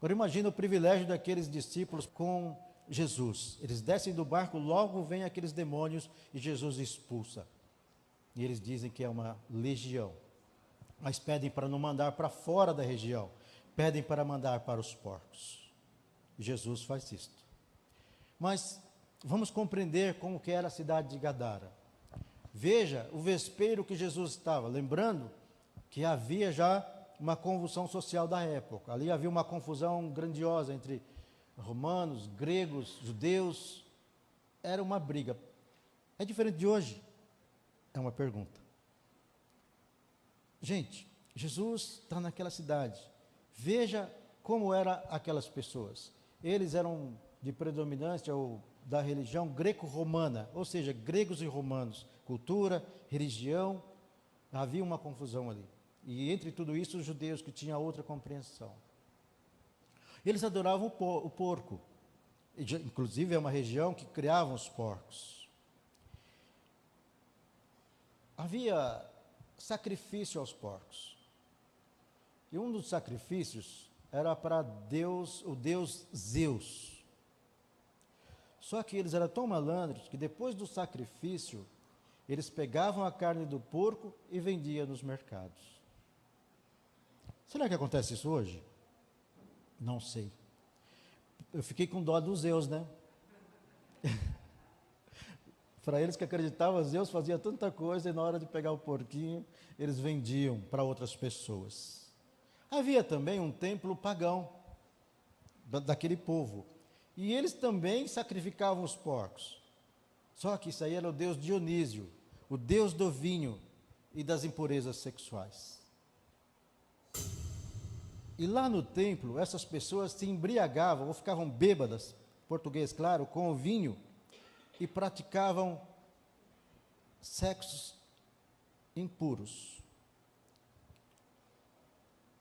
Agora imagina o privilégio daqueles discípulos com Jesus. Eles descem do barco, logo vêm aqueles demônios e Jesus expulsa. E eles dizem que é uma legião. Mas pedem para não mandar para fora da região. Pedem para mandar para os porcos. E Jesus faz isto. Mas vamos compreender como que era a cidade de Gadara. Veja o vespeiro que Jesus estava. Lembrando que havia já uma convulsão social da época. Ali havia uma confusão grandiosa entre romanos, gregos, judeus. Era uma briga. É diferente de hoje? É uma pergunta. Gente, Jesus está naquela cidade. Veja como eram aquelas pessoas. Eles eram de predominância ou da religião greco-romana, ou seja, gregos e romanos. Cultura, religião, havia uma confusão ali. E entre tudo isso, os judeus que tinham outra compreensão. Eles adoravam o porco. Inclusive, é uma região que criavam os porcos. Havia sacrifício aos porcos. E um dos sacrifícios era para Deus, o deus Zeus. Só que eles eram tão malandros que depois do sacrifício, eles pegavam a carne do porco e vendiam nos mercados. Será que acontece isso hoje? Não sei. Eu fiquei com dó dos Zeus, né? Para eles que acreditavam, Zeus fazia tanta coisa e na hora de pegar o porquinho, eles vendiam para outras pessoas. Havia também um templo pagão daquele povo. E eles também sacrificavam os porcos. Só que isso aí era o deus Dionísio, o deus do vinho e das impurezas sexuais. E lá no templo, essas pessoas se embriagavam ou ficavam bêbadas, português claro, com o vinho, e praticavam sexos impuros.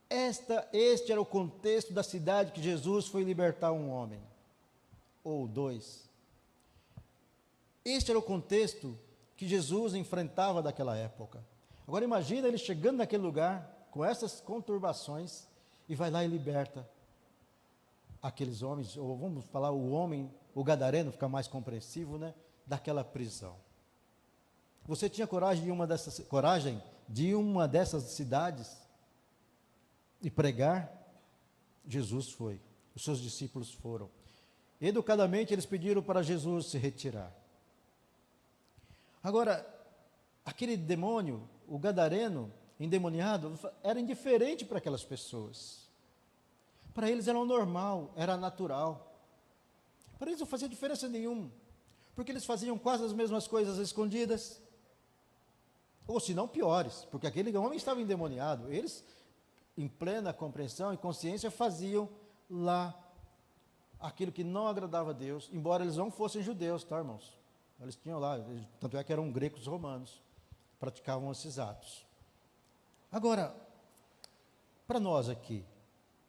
Este era o contexto da cidade que Jesus foi libertar um homem, ou dois. Este era o contexto que Jesus enfrentava daquela época. Agora imagina ele chegando naquele lugar, com essas conturbações, e vai lá e liberta aqueles homens, ou vamos falar o homem, o gadareno, fica mais compreensivo, né? Daquela prisão. Você tinha coragem de uma dessas cidades e pregar? Jesus foi, os seus discípulos foram. Educadamente eles pediram para Jesus se retirar. Agora, aquele demônio, o gadareno, endemoniado, era indiferente para aquelas pessoas. Para eles era o normal, era natural. Para eles não fazia diferença nenhuma, porque eles faziam quase as mesmas coisas escondidas, ou se não piores, porque aquele homem estava endemoniado. Eles, em plena compreensão e consciência, faziam lá aquilo que não agradava a Deus, embora eles não fossem judeus, tá, irmãos? Eles tinham lá, tanto é que eram gregos romanos, praticavam esses atos. Agora, para nós aqui,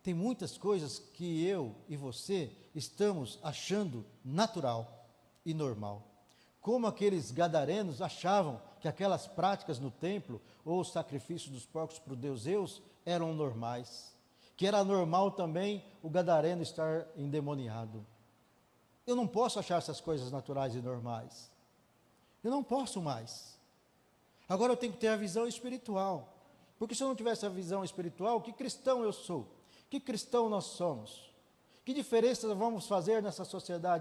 tem muitas coisas que eu e você estamos achando natural e normal. Como aqueles gadarenos achavam que aquelas práticas no templo, ou os sacrifícios dos porcos para o deus Zeus, eram normais. Que era normal também o gadareno estar endemoniado. Eu não posso achar essas coisas naturais e normais. Eu não posso mais. Agora eu tenho que ter a visão espiritual. Porque se eu não tivesse a visão espiritual, que cristão eu sou? Que cristão nós somos? Que diferença vamos fazer nessa sociedade?